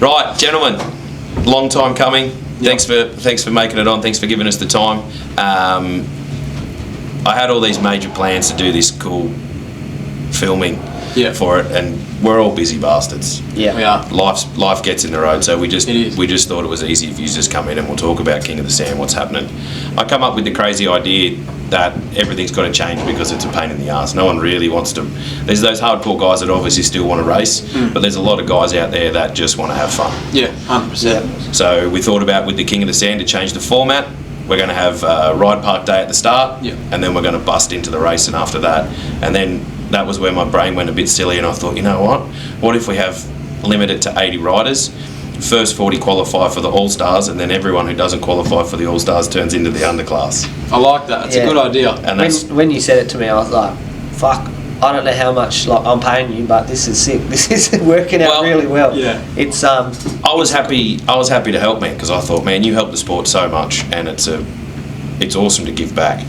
Right, gentlemen, long time coming. Thanks for making it on. Thanks for giving us the time. I had all these major plans to do this cool filming for it, and we're all busy bastards. Yeah, we are. Life gets in the road, so we just thought it was easy if you just come in and we'll talk about King of the Sand, what's happening. I come up with the crazy idea that everything's got to change because it's a pain in the ass. No one really wants to. There's those hardcore guys that obviously still want to race, but there's a lot of guys out there that just want to have fun. Yeah, 100%. So we thought about with the King of the Sand to change the format. We're going to have a ride park day at the start, and then we're going to bust into the racing after that. And then that was where my brain went a bit silly, and I thought, you know what if we have limited to 80 riders? First 40 qualify for the All-Stars, and then everyone who doesn't qualify for the All-Stars turns into the Underclass. I like that. It's a good idea. And when you said it to me, I was like, fuck, I don't know how much I'm paying you, but this is sick. This is working out really well. Yeah. It's I was happy to help, man, because I thought, man, you help the sport so much, and it's awesome to give back.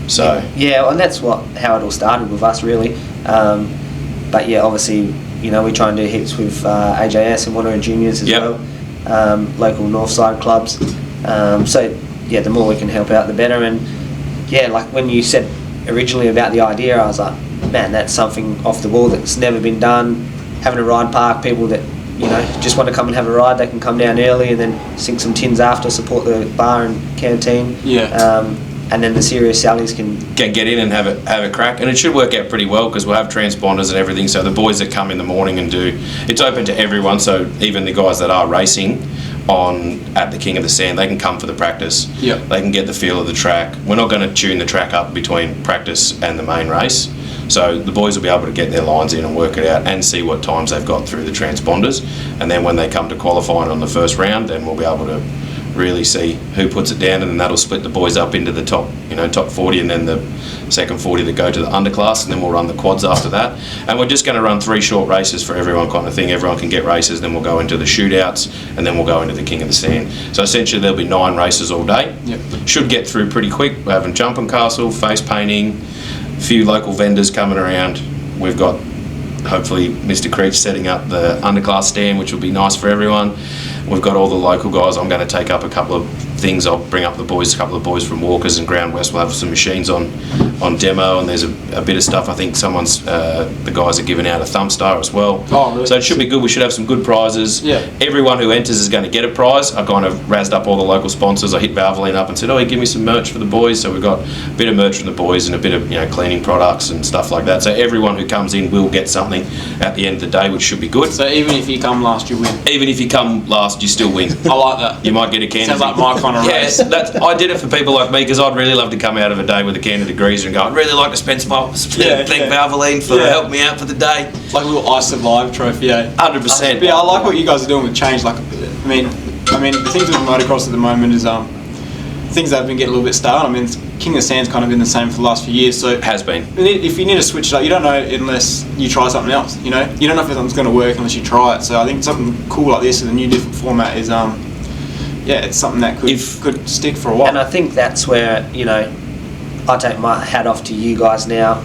So and that's how it all started with us, really. But yeah, obviously, you know, we try and do heaps with AJS and Wanneroo Juniors as well, local Northside clubs. So yeah, the more we can help out, the better. And yeah, like when you said originally about the idea, I was like, man, that's something off the wall that's never been done. Having a ride park, people that, you know, just want to come and have a ride, they can come down early and then sink some tins after, support the bar and canteen. And then the serious Sallies can get in and have a crack, and it should work out pretty well because we'll have transponders and everything. So the boys that come in the morning and it's open to everyone. So even the guys that are racing at the King of the Sand, they can come for the practice. They can get the feel of the track. We're not going to tune the track up between practice and the main race. So the boys will be able to get their lines in and work it out and see what times they've got through the transponders. And then when they come to qualifying on the first round, then we'll be able to really see who puts it down, and then that'll split the boys up into the top 40, and then the second 40 that go to the underclass, and then we'll run the quads after that. And we're just going to run 3 short races for everyone, kind of thing. Everyone can get races, then we'll go into the shootouts, and then we'll go into the King of the Sand. So essentially there'll be 9 races all day. Should get through pretty quick. We're having jumping castle, face painting, a few local vendors coming around. We've got hopefully Mr. Creech setting up the underclass stand, which will be nice for everyone. We've got all the local guys. I'm going to take up a couple of things. I'll bring up a couple of boys from Walkers and Ground West. We'll have some machines on demo, and there's a bit of stuff. I think the guys are giving out a thumb star as well. Oh, really? So it should be good. We should have some good prizes. Everyone who enters is going to get a prize. I kind of razzed up all the local sponsors. I hit Valvoline up and said, give me some merch for the boys. So we've got a bit of merch from the boys and a bit of cleaning products and stuff like that. So everyone who comes in will get something at the end of the day, which should be good. So even if you come last, you win? Even if you come last, you still win. I like that. You might get a can. Sounds like my kind of race. Yes, I did it for people like me because I'd really love to come out of a day with a can of degrees and go, I'd really like to thank Valvoline for helping me out for the day. Like a little I Survived trophy, 100%. Yeah, I like what you guys are doing with change. Like, I mean, the things with motocross at the moment is things that have been getting a little bit stale. I mean, King of the Sand's kind of been the same for the last few years. So it has been. If you need to switch it up, you don't know unless you try something else. You don't know if something's going to work unless you try it. So I think something cool like this with a new different format is it's something that could stick for a while. And I think that's where, I take my hat off to you guys now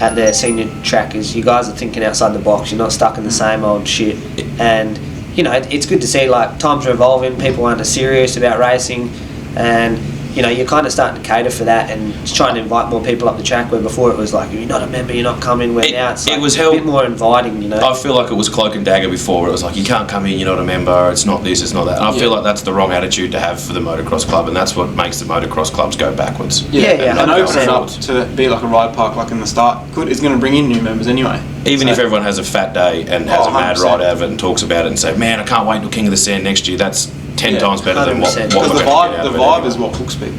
at the senior track, is you guys are thinking outside the box. You're not stuck in the same old shit. And, it's good to see, like, times are evolving, people aren't as serious about racing, and you're kind of starting to cater for that and trying to invite more people up the track, where before it was like, you're not a member, you're not coming, where now it's like a bit more inviting, I feel like it was cloak and dagger before, where it was like, you can't come in, you're not a member, it's not this, it's not that. And I feel like that's the wrong attitude to have for the motocross club, and that's what makes the motocross clubs go backwards. And open it up to be like a ride park like in the start. It's going to bring in new members anyway. Even if everyone has a fat day and has a mad ride out of it and talks about it and say, man, I can't wait till King of the Sand next year, that's 10 times better than what we're going to get out of it. The vibe is what hooks people.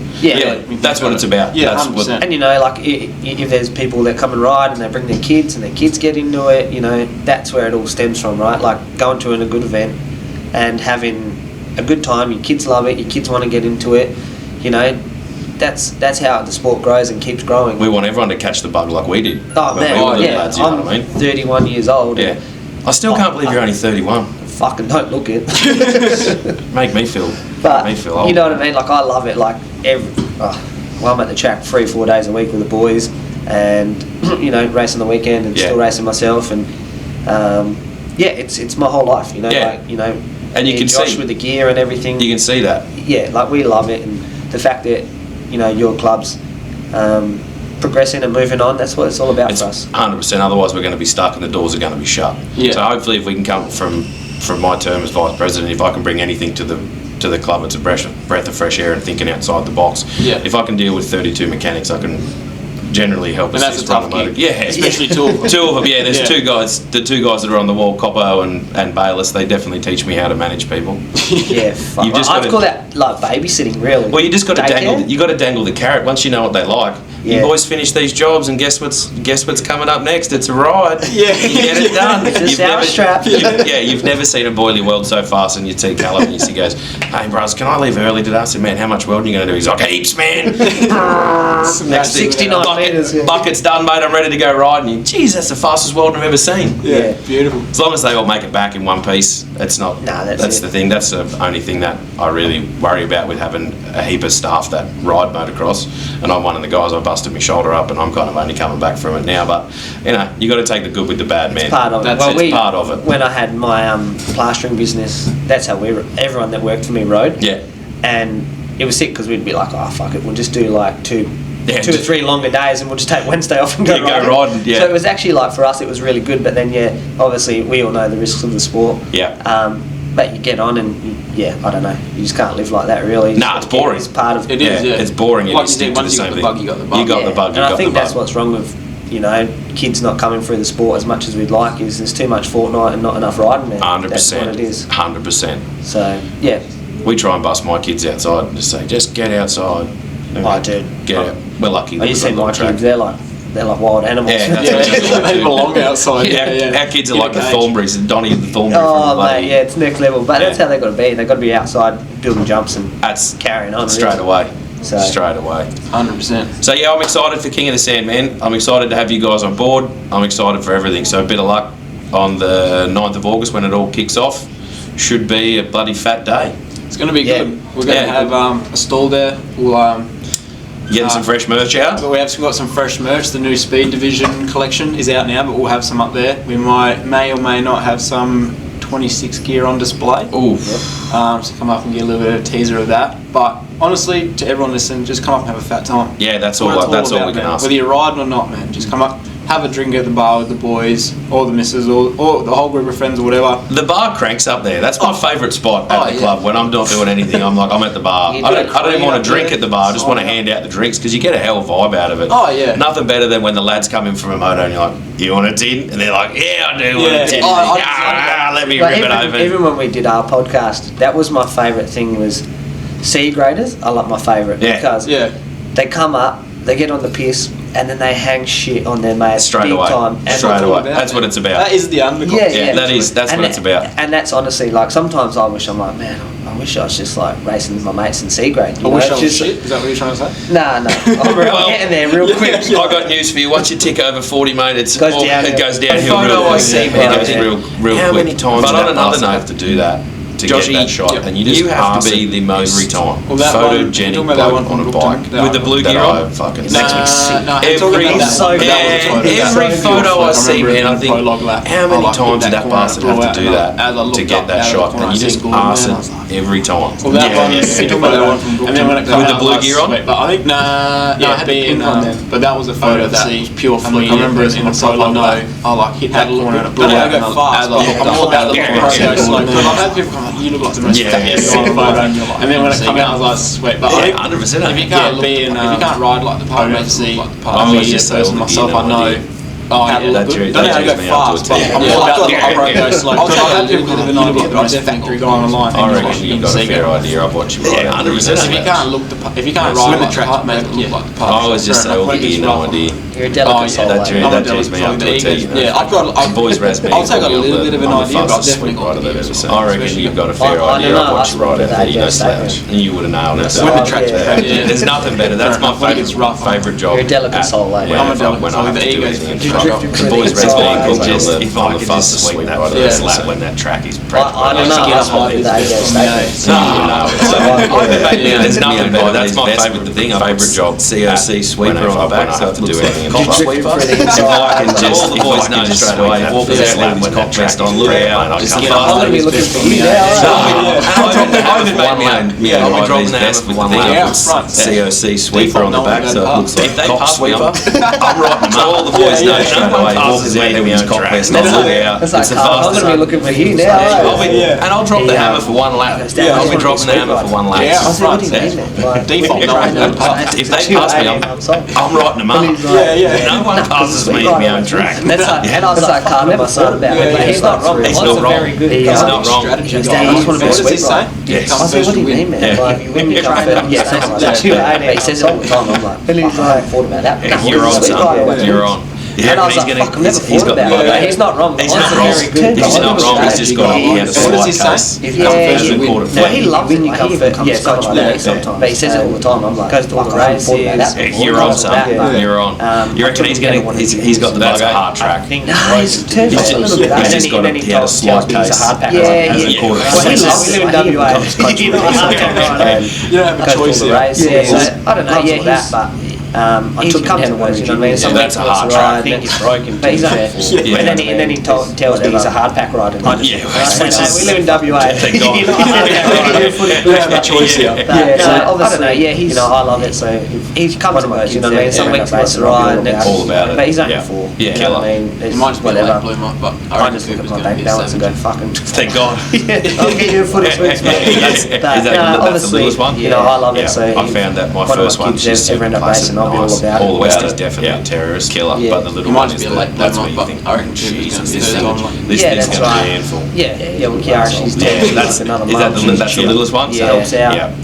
That's what it's about. Yeah, 100%. And like if there's people that come and ride and they bring their kids and their kids get into it, that's where it all stems from, right? Like going to a good event and having a good time, your kids love it, your kids want to get into it, that's how the sport grows and keeps growing. We want everyone to catch the bug like we did. Oh man, lads, you know what I mean? 31 years old. Yeah. I still can't believe you're only 31. Fucking don't look it. Make me feel old. You know what I mean? Like, I love it. Like, I'm at the track 3-4 days a week with the boys, and racing the weekend and still racing myself, and it's my whole life. And you can Josh see with the gear and everything. You can see that. Yeah, like we love it, and the fact that your club's progressing and moving on, that's what it's all about It's for us. 100%. Otherwise, we're going to be stuck, and the doors are going to be shut. Yeah. So hopefully, if we can come from my term as vice president, if I can bring anything to the club, it's a breath of fresh air and thinking outside the box. Yeah. If I can deal with 32 mechanics, I can generally help And us. that's a tough gig. Yeah, Especially two of them. Two of them. Yeah, there's Yeah. two guys. The two guys that are on the wall, Coppo and Bayless. They definitely teach me how to manage people. Yeah, fuck. You've just I'd gotta- call that like babysitting, really. Well, you just got to Daycare? dangle. You got to dangle the carrot once you know what they like. You Yeah. boys finish these jobs, and guess what's coming up next? It's a ride. Yeah. You get it done. It's a sour strap. You've never seen a boiler weld so fast, and you see Callum, and he goes, "Hey, bros, can I leave early today?" I said, "Man, how much welding are you going to do?" He's like, "Heaps, man." Next thing, 69 metres, yeah. bucket's done, mate. I'm ready to go riding. And, geez, that's the fastest welding I've ever seen. Yeah, beautiful. As long as they all make it back in one piece, it's not. Nah, that's that's it. the thing. That's the only thing that I really worry about with having a heap of staff that ride motocross. And I'm one of the guys. I busted my shoulder up, and I'm kind of only coming back from it now. But you got to take the good with the bad, man. It's part of it. That's it's part of it. When I had my plastering business, that's how everyone that worked for me rode. Yeah. And it was sick because we'd be like, oh fuck it, we'll just do like two or just- three longer days, and we'll just take Wednesday off and go Yeah, go riding. riding, yeah. So it was actually like for us, it was really good. But then obviously we all know the risks of the sport. Yeah. But you get on and I don't know, you just can't live like that really. Nah, it's boring. It's part of It is, yeah. It's boring if Like you you stick said, to the once you same got the thing. bug, you got the bug. You got the bug. And You I got think the that's bug. what's wrong with kids not coming through the sport as much as we'd like. Is there's too much Fortnite and not enough riding there. 100%. That's what it is. 100%. So yeah, We try and bust my kids outside and just say, just get outside. I do. Get out. We're lucky. I that used to we've see got my a track. kids. They're like wild animals. Yeah, that's Yeah, what it's like, they dude. belong outside. Our kids are In a like the cage. Thornburys, and Donnie the Thornbury. Oh from bloody- mate, yeah, it's next level. But that's Yeah. how they got to be. They got to be outside building jumps and That's carrying on straight really. away. So- Straight away. 100%. So yeah, I'm excited for King of the Sand, man. I'm excited to have you guys on board. I'm excited for everything. So a bit of luck on the 9th of August when it all kicks off. Should be a bloody fat day. It's going to be Yeah. good. We're going to Yeah. have a stall there. We'll Getting some fresh merch out. But we have got some fresh merch. The new Speed Division collection is out now, but we'll have some up there. We may or may not have some 26 gear on display. Oof. So come up and get a little bit of a teaser of that. But honestly, to everyone listening, just come up and have a fat time. Yeah, that's all. What it's That's all about, we can man. ask. Whether you're riding or not, man, just come up, have a drink at the bar with the boys, or the missus, or the whole group of friends, or whatever. The bar cranks up there. That's my favourite spot at Oh, the yeah. club. When I'm not doing anything, I'm at the bar. You I do don't even want up to drink there. at the bar. I just want to hand out the drinks because you get a hell vibe out of it. Oh, yeah. Nothing better than when the lads come in from a moto and you're like, "You want a tin?" And they're like, "Yeah, I do want Yeah. a tin." Oh, I just Ah, let me Like rip it open. even when we did our podcast, that was my favourite thing was C graders. I like my favourite Yeah. because Yeah. they come up, they get on the piss, and then they hang shit on their mates Straight big away. time. And Straight That's all away. about, That's what man. it's about. That is the underclass. Yeah, That's and what it's about. And that's honestly like sometimes I wish I'm like, man, I wish I was just like racing with my mates in C grade. I wish I was shit. Is that what you're trying to say? Nah, I'm Well, getting there real quick. I got news for you. Once you tick over 40, mate, it Goes downhill. goes downhill. A photo real I quick. see, It man, goes yeah. real How quick. many times But did on that another bastard note, have to do that? to Joshy, get that shot, yep. and you just you have to pass be it the most every time. Well, that one- Photogenic you're talking about that one bloke on a from bike Brookton, with the blue that gear I on. fucking It makes me sick. No, I'm Every talking about that so one. That was a bad. photo. Every That's photo I beautiful. see, remember man, I it think, prologue lap. how many I times did hit that corner bastard and have blow to do out, that and as I looked to get up that out of shot? the corner, And I you just seen Gordon, pass man, I it was like, every time. Well, that one, Yeah. you talking about that one from Brookton. And then when it With with the blue gear on? But I think, I had the pink on there. But that was a photo that was pure fluke. I remember it in the prologue lap. I like hit that corner and it blew out. I looked up, I've had people come like, you look like the most Yeah, fabulous yeah. photo. And then when it came out, I was like, sweet. But I think 100%. if you can't ride like the part of the I always just say all person the myself, gear, I no know. idea. Oh, That yeah, drew- don't know how to that go drews me up to fast, a but T. I'm Yeah. all about the Yeah. operate go slow. I'll Because tell I've had you people give an idea, the most factory guy online. I reckon you've got a fair idea of what you ride. Yeah, 100%. If you can't look the if you can't That's ride when like the the track part, make it look like the part. I always just say all the gear, no idea. You're a delicate Oh, soul. yeah, That like. drew I'm a me delicate up to a soul. T. Yeah, I've got. The boys razzed me. I'll take a little bit of an idea, but I've definitely got rider the they've gear ever as seen. well. I reckon you've got a fair I idea don't of know, what you ride that's out there. You know, what Sledge. they And you would have nailed it. When the track's bad. Yeah. There's nothing better. That's my When it gets rough, favourite job. You're a delicate soul, like. when I'm a I- delicate when soul. I have The to do ego's anything. You The drifted pretty boys good razzed me side. because just If if I I'm the could fastest just sweep swing rider that this yeah. lap when that track is I don't know. Get I up suppose high. the ego No, statement. no, it's I There's nothing better. That's my favourite thing. Favourite job. COC sweeper on the back. So I have to do anything. Cop sweeper. All the boys know straight away. Walk to the lap with cop vest on. Look out. I'm going to be looking for you now. I even made my own vest with the thing. COC sweeper on the back. So it looks like cop sweeper. I'm writing them up. All the boys know straight away. Walk to the with his cop vest on. Look out. It's the fastest. I'm going to be looking for you now. And I'll drop the hammer for one lap. I'll be dropping the hammer for one lap. Default, if they pass me, I'm writing them up. No one passes me in my own track. And I was like, I never thought about it. He's not wrong. He's not wrong. He's not wrong. What does he say? Yes. I said, what do you mean, man? Like, you win your track. Yeah, he says it all the time. I'm like, I haven't thought about that. You're on, son. You're on. And I was like, fuck, I've never thought about it. He's not wrong. He's not wrong. He's not wrong. He's just got a What does he say? Well, he loves it. Yeah, coach me sometimes. But he says it all the time. I'm like, goes to all the races. You're on, son. You're on. You reckon he's got the bug? That's a hard track. No, he's turned a little bit. He's just got a slight case. Yeah, he loves it. We live in WA. You don't have a choice here. I don't know. Yeah, he's... I took him to one, you know what I mean? So that's a hard track. I think he's broken. But he's and then he tells me he's a hard pack rider. Yeah, we live in WA. Thank God. We have a choice here. Yeah, obviously, yeah, he's, I love it. So he comes and goes, you know what I mean? Some weeks wants to ride, all about it. But he's only 4. Yeah, you know what I mean? It might just be whatever. blue, but I just look at my bank balance and go, fucking. Thank God. I'll get you a footy swings, mate. That's the littlest one? You know, I love it. So I found that my first one, she's super placid, nice. All West is definitely a terrorist killer, but the little one is that's where you think, Jesus, this thing's going to be a handful. Yeah, well, Kiara, she's that's another mum. That's the littlest one? Yeah,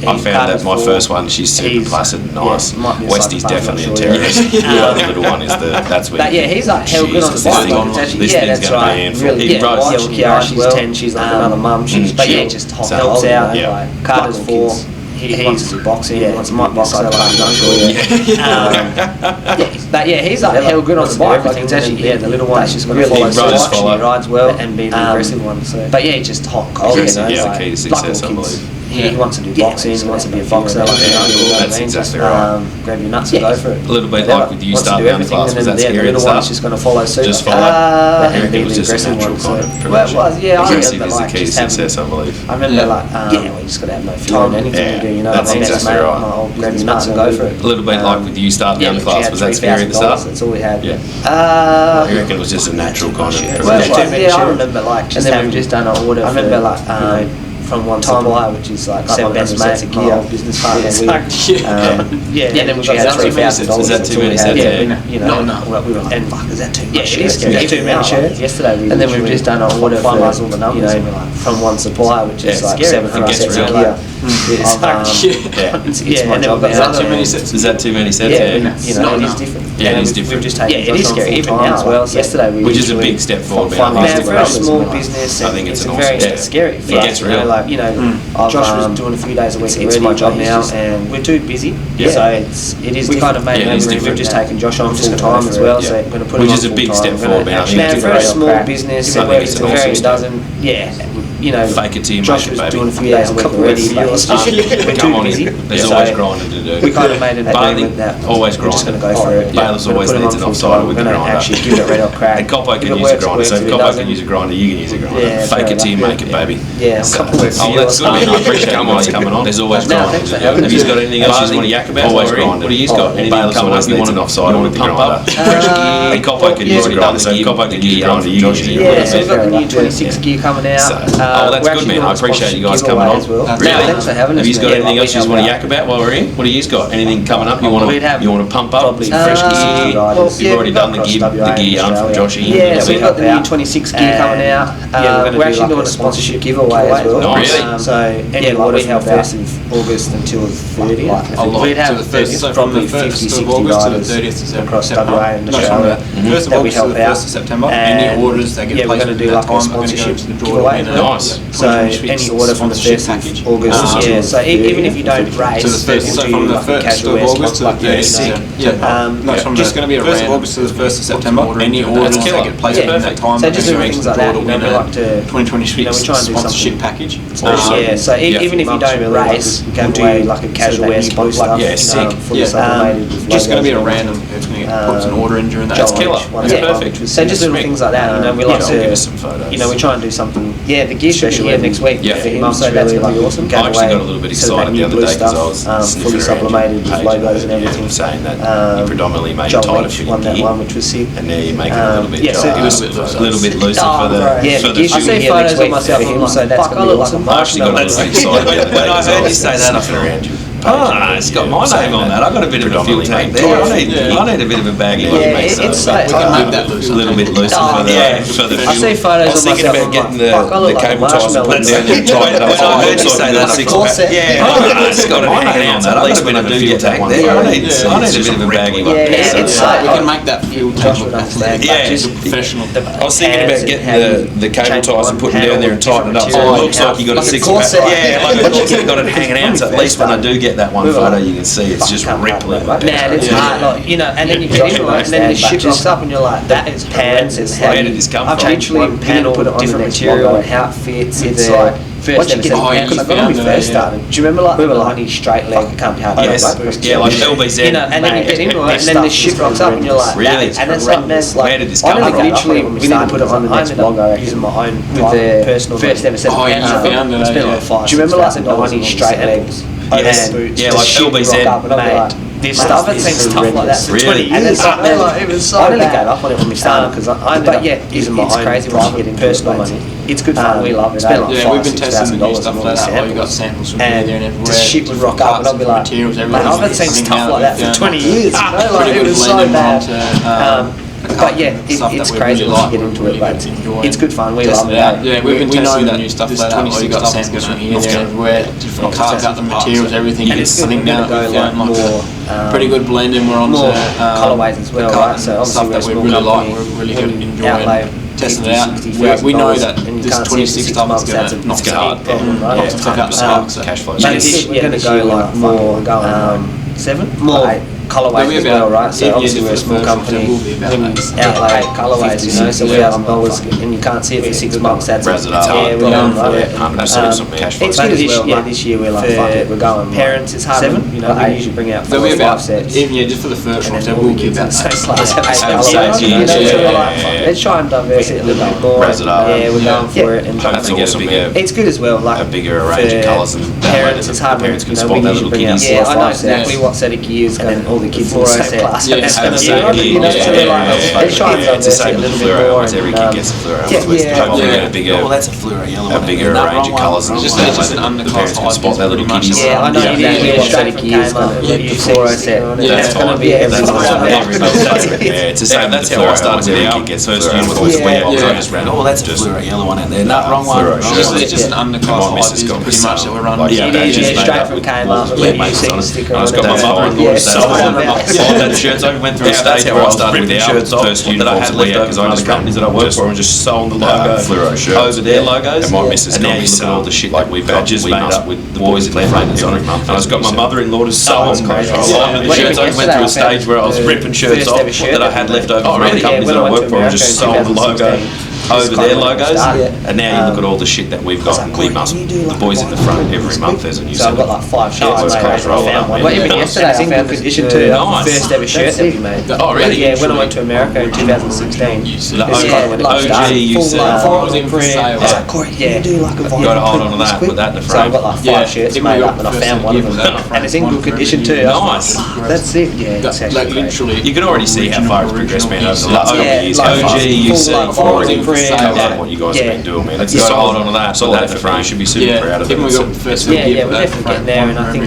I found that my first one, she's super placid, nice. Westy's definitely a terrorist. The little one is that's where. But yeah, he's like hell good on the bike. This thing's going to be a handful. Yeah, Kiara, she's 10, she's like another mum. But yeah, just helps out. Carter's 4. He wants to do boxing. Yeah, he might box. I'm not sure yet. But yeah, he's like hell good on the bike. Like, it's actually the little one. She's got to follow. He rides well and be the aggressive one. So, but yeah, just hot cold. Yeah, the key to success, I believe. He wants to do boxing. He wants to be a boxer. That's exactly right. Grab your nuts and go for it. A little bit like with you starting Underclass. Was that scary at the start? Just going to follow suit. Just follow. I reckon it was just a natural kind of progression. Well, yeah, aggressive is the key to success, I believe. I remember like, we just got to have no fear in anything we do. You know, that's exactly right. I'll grab your nuts and go for it. A little bit like with you starting Underclass. Was that scary at the start? That's all we had. Yeah. I reckon it was just a natural kind of progression. Yeah, I remember like just having just done an order. I remember like from one supplier, which is like 7 best mates of gear, business partner. Yeah, and then we got $3,000. Is that too many sets? You know, we were like, fuck, is that too much? Yeah, it is scary. Too many shirts. Yesterday, and then we've just done an order for all the numbers, from one supplier, which is like 7 sets of gear. It's and then we've got is that too many sets? Is that too many sets? Yeah, you know, it is different. Yeah, it is different. Yeah, it is scary even now as well. Yesterday, which is a big step forward. It's a very small business. I think it's very scary. It gets real. Like, you know, Josh was doing a few days a week. It's my job now, and we're too busy. So it is. We kind of made it. We've just taken Josh on full time as well. So we're going to put him on full time. Which is a big step forward. I think it's a very small business. It's very doesn't. You know, fake it to you, Josh was doing a few days a week already, but it's just, we're too busy. There's always grinding to do. We kind of made an agreement that always we're just going to go for it. Baylor's always needs an offside with the grinder. Actually give it a red hot crack. And Coppo can use a grinder, so if Coppo can use a grinder, you can use a grinder. Fake it till you make it, baby. Yeah, that's good, man. I appreciate you guys coming on. There's always grinding to do. Have you got anything else you want to yak about? Always grinding. What do you got? Anything coming up you want an offside with the grinder? And Coppo can use a grinder, so Coppo can use a grinder, you can use a grinder. Yeah, so we've got the new 26 gear coming out. Oh, that's good, man. I appreciate you guys coming on. Really? Thanks for having us. Have you got anything else you want to yak about while we're in? What do you got? Anything coming up you want to pump up? Fresh gear. You've already done the gear from Joshy. Yeah, so we've got the new 26 gear coming out. We're actually doing a sponsorship giveaway as well. Oh, really? So any order from 1st of August until the 30th. We'd have probably 50, 60 riders across WA and Australia that we help out. September. Any orders that get we're going to do like a sponsorship giveaway. Nice. So any order from the 1st of August. Yeah. So even if you don't race, so from the 1st of August to the 30th. Just going to be a 1st of August to the 1st of September. Any orders that get placed in that time. So just doing things like that. We like to 2026 sponsorship package. Yeah. So even if you don't race, we'll do like a casual wear spot stuff. Yeah, sick. Just going to be a random. It's going to get puts an order in during that. That's killer. That's perfect. So just little things like that. We like to give us some photos. we try and do something. Yeah, the gear should be here next week. Yeah, for him, so that's really awesome. I actually got a little bit excited the other day because I was fully supplemented with logos and everything. Saying that you predominantly made tighter for your gear, which was sick. and now you're making a little bit a little bit looser for the I see photos of myself for him, so that's going to be awesome. I actually got a little bit excited the other day. When I heard you say that, I thought around you. It's got my name on that. I got a bit of a fuel tank there. I need a bit of a baggy one to make it's those. we can make that loose. A little bit looser for the fuel. I see photos I was of thinking myself. about getting the cable ties and putting down there and tying it up. When I heard you say that, I thought, It's got my name on that. At least when I do get that there, I need a bit of a baggy one. Yeah, it's we can make that fuel tank look athletic. Yeah. Just a professional. I was thinking about getting the cable ties and putting down there and tightening it up so it looks like you got a six pack. Yeah, like it looks like you got it hanging out. So at least when I do get that one photo, you can see it's just rippling. Man, it's hard, like, and then you get into it, and then the shit rocks up, and you're like, that is pants. Where did this come from? I've literally panel different material and how it fits. It's like once you get because I got when we first started. Do you remember like we were like straight leg? I can't help it. Yeah, like LBZ. And then you get into it, and then the shit rocks up, and you're like, really? And it's like, where did this come from? Literally, we need to put it on the next logo. Using my own with the personal first ever set of pants. It's been like 5. Do you remember like the 90 straight legs? Yeah, like LBZ. This stuff, it seems tough like that for 20 years. And it's like, it was so I nearly gave up on it when we started because I ended up using my own crazy private getting personal money. It's good fun. We love it. Spent like we've been testing the new stuff like that. Like we got samples from here, there, and everywhere. The shit would rock up, and I'd be like, "Man, I've had seen stuff like that for 20 years." Like it was so bad. But yeah, it's crazy once you get into it. But it's good fun. We love it. Yeah, we know that new stuff like that. We got samples from here, there, and everywhere. Different cards out the materials, everything. And it's something now that we found like pretty good blending. We're on more colorways as well, right? So stuff that we really like. We're really good enjoying. Testing it out. We know that this 26 stuff is going to knock it hard. Knock the fuck out the park. Cash flow. We're going to go like more 7 more colorways as well, right? So obviously we're a small company, outlay colorways, so we have dollars, and you can't see it for 6 months. That's it. Yeah, we're going for it. Cash flow. It's good this year we're like, fuck it, we're going. Parents, it's hard. 7, we usually bring out 4 or 5 sets. Even just for the first one, we'll give that. Let's try and diverse it a little bit more. Yeah, we're going for it, and it's good as well. Like a bigger range of colours and parents, it's hard. Parents can spot their little kiddies. Yeah, I know exactly what set of gears and all the kids in the same class. Yeah, it's the same gear. It's the same with the fluoro. Almost every kid gets a fluoro. Hopefully get a bigger, that's a fluoro yellow. A bigger range of colours. Just an underclass can spot their little kiddies. Yeah, I know exactly what set of gears. The fluoro set. That's going to be every Yeah, it's the same. That's how I started with our kid. First year with always way I just ran. Oh, that's a fluoro yellow one out there. No, wrong one. It's just an underclass pretty much that we're running. Yeah, straight from Kmart. I was got my mother-in-law that shirts. I went through a stage where I started with our first uniforms that we had because I just companies that I worked for and just sold the logo fluoro shirts over their logos. And my missus got me all the shit like we've badges made up with the boys in their flavors on it. And I just got my mother-in-law to sew them. The shirts. I went through a stage where I was ripping shirts off that I had left over from other companies that I worked for and just sold the logo over their logos, and now you look at all the shit that we've got. And we must, the boys in the front, every month there's a new set. So I've got like 5 shirts made. Well, even yesterday I found a condition too. First ever shirt that we made. Oh really? Yeah, when I went to America in 2016. The OG you said. I was like, Corey, you do like a vinyl. Got to hold on to that, put that in the frame. So I've got like 5 shirts made up, and I found one of them, and it's in good condition too. Nice. That's it. Yeah, it's actually literally. You can already see how far it's progressed, man. Over the last couple of years, OG you see already covered what you guys have been doing, man. It's got to hold on to that. So that frame should be super proud of it. We're definitely getting there, and I think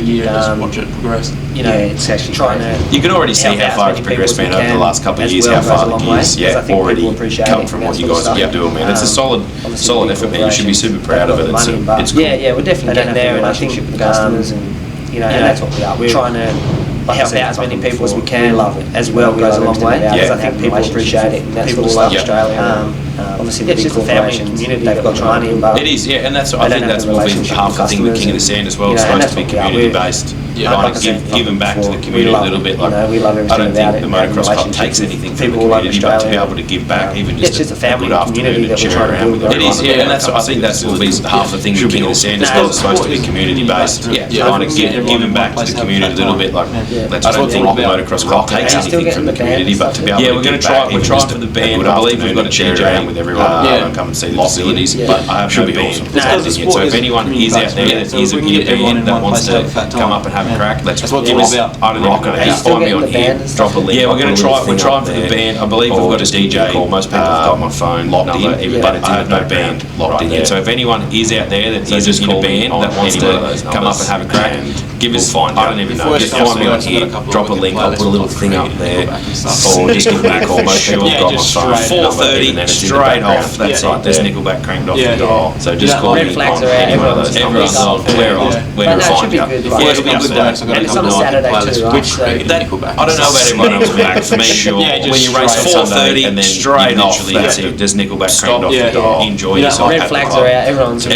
watch it progress. It's actually trying to. You can already see how far it's progressed, man, over the last couple of years. How far the gears, already come from what you guys have been doing, man. It's a solid effort, man. You should be super proud of it. It's cool. Yeah, we're definitely getting there, and I think customers and and that's what we are. We're trying to help out as many people as we can. Love it as well goes a long way. Yeah, I think people appreciate it, and that's all over Australia. Obviously, the big corporations, they've got the money, but it is, yeah, and that's I think that's what we half the thing with King of the Sand as well. It's supposed to be community based. Kind of giving back to the community a little bit. Like, we love everything I don't about think the it. motocross club takes anything from the community, but to be able to give back, even it's just a family community that we're trying to build. It is, yeah, and that's I think that's will be half the thing with King of the Sand as well. It's supposed to be community based. Yeah, kind of giving back to the community a little bit. Like, I don't think the motocross club takes anything from the community, but to be able to we're going to try. We're trying for the band. I believe we've got a DJ with everyone. Come and see the facilities, but I have no band. So if anyone is out there that is in a band that wants to come up and have a crack, let's give us. I don't know. Just find me on here. Drop a link. Yeah, we're going to try. We're trying for the band. I believe we've got a DJ. Most people have got my phone locked in, but I have no band locked in yet. So if anyone is out there that is in a band that wants to come up and have a crack, give us. I don't even know. Just find me on here. Drop a link. I'll put a little thing up there, or just give me a call. Most people have got my phone. 4:30 straight off. That's it. There's Nickelback cranked off the dial. So just call me. Red flags are out. Everyone's on. We're on. We're on. It should be good. Yeah, it'll be a good day. And it's on a Saturday too, right? I don't know about everyone else, but for me, sure. When you race on 4:30 and then straight off, that's it. There's Nickelback cranked off the dial. Enjoy yourself. Red flags are out. Everyone's on.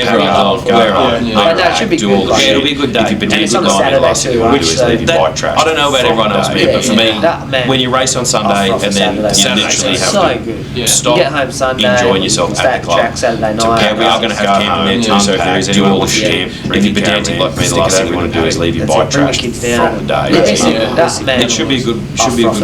We're on. But that should be good. Yeah, it'll be a good day. And it's on a Saturday too, right? I don't know about everyone else, man, but for me, when you race on Sunday and then you literally have to stop, get home Sunday, enjoying yourself at the club. Saturday night. Yeah, we are going to have camp in there too, so if there is anyone with camp, if you're pedantic like me, the last thing we want to do is leave your bike trashed from the day. It should be a good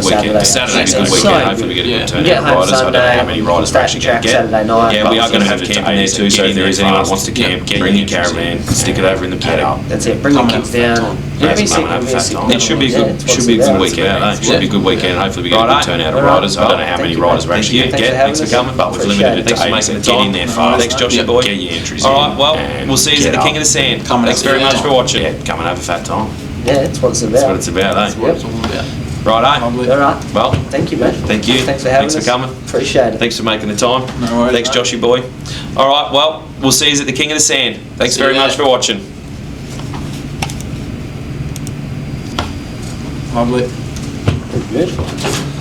weekend. Saturday's a good weekend. Hopefully we get a good turnout of riders. I don't know how many riders we're actually going to get. Yeah, we are going to have camp in there too, so if there is anyone who wants to camp, bring your caravan, stick it over in the paddock. That's it. Bring your kids down. It should be a good weekend. It should be a good weekend. Hopefully we get a good turnout of riders. I don't know how many riders we're actually going to get. Thanks for coming, but we've limited it to 8, so get in there fast. Thanks, Joshy boy. Get your entries in. All right, well, we'll see you at the King of the Sand. Thanks very much for watching. Yeah, come and have a fat time. Yeah, that's what it's about. That's what it's about, eh? That's what it's all about. Right, all right. Well, thank you, mate. Thank you. Thanks for having us. Thanks for coming. Appreciate it. Thanks for making the time. No worries. Thanks, Joshy boy. All right, well, we'll see you at the King of the Sand. Thanks very much for watching. Lovely. Good.